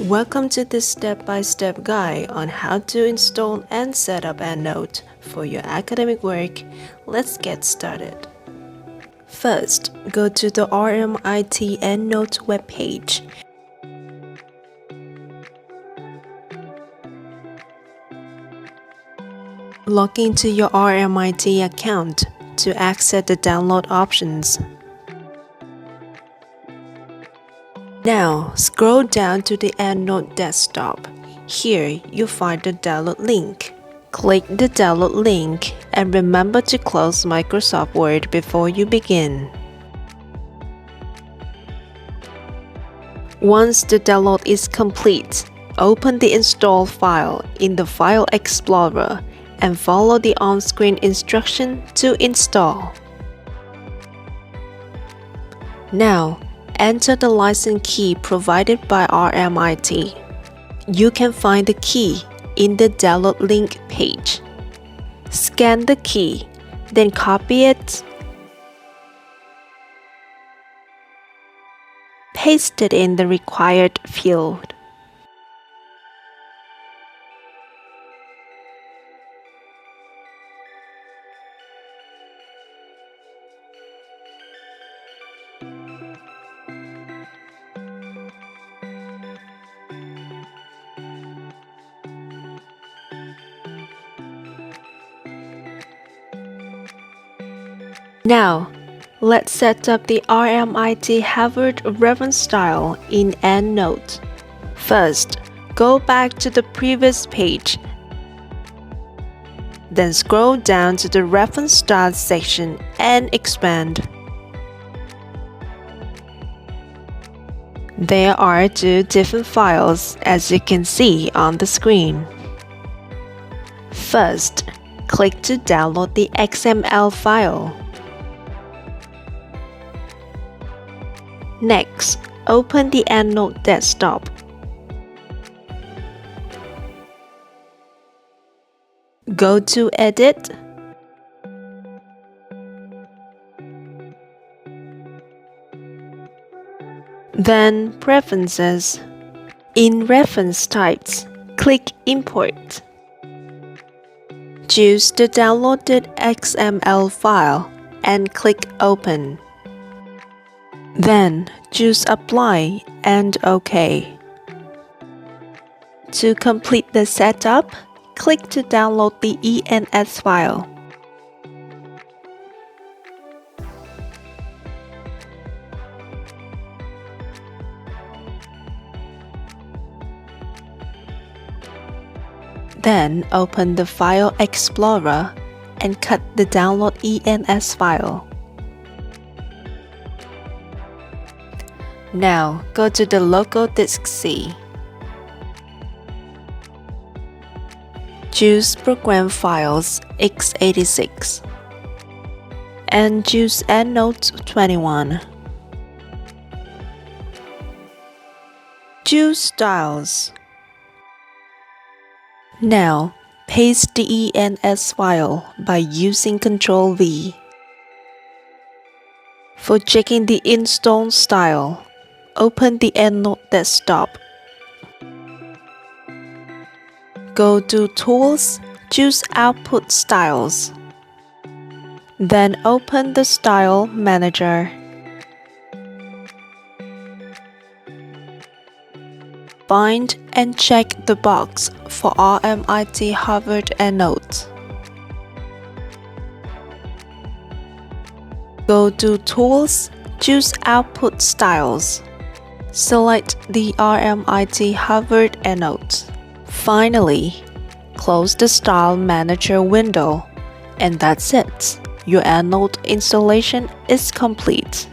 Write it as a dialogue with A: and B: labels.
A: Welcome to this step-by-step guide on how to install and set up EndNote for your academic work. Let's get started. First, go to the RMIT EndNote webpage. Log into your RMIT account to access the download options. Now, scroll down to the EndNote desktop. Here, you'll find the download link. Click the download link and remember to close Microsoft Word before you begin. Once the download is complete, open the install file in the File Explorer and follow the on-screen instruction to install. Now, enter the license key provided by RMIT. You can find the key in the download link page. Scan the key, then copy it, paste it in the required field. Now, let's set up the RMIT Harvard Style in EndNote. First, go back to the previous page. Then scroll down to the Reference Style section and expand. There are two different files as you can see on the screen. First, click to download the XML file. Next, open the EndNote desktop. Go to Edit, then Preferences. In Reference Types, click Import. Choose the downloaded XML file and click Open. Then choose Apply and OK. To complete the setup, click to download the ENS file. Then open the File Explorer and cut the download ENS file. Now, go to the local disk C. Choose Program Files x86 and choose EndNote 21. Choose Styles. Now, paste the ENS file by using Ctrl-V. For checking the install style, open the EndNote desktop. Go to Tools, choose Output Styles. Then open the Style Manager. Find and check the box for RMIT Harvard EndNote. Go to Tools, choose Output Styles. Select the RMIT Harvard EndNote. Finally, close the Style Manager window, and that's it. Your EndNote installation is complete.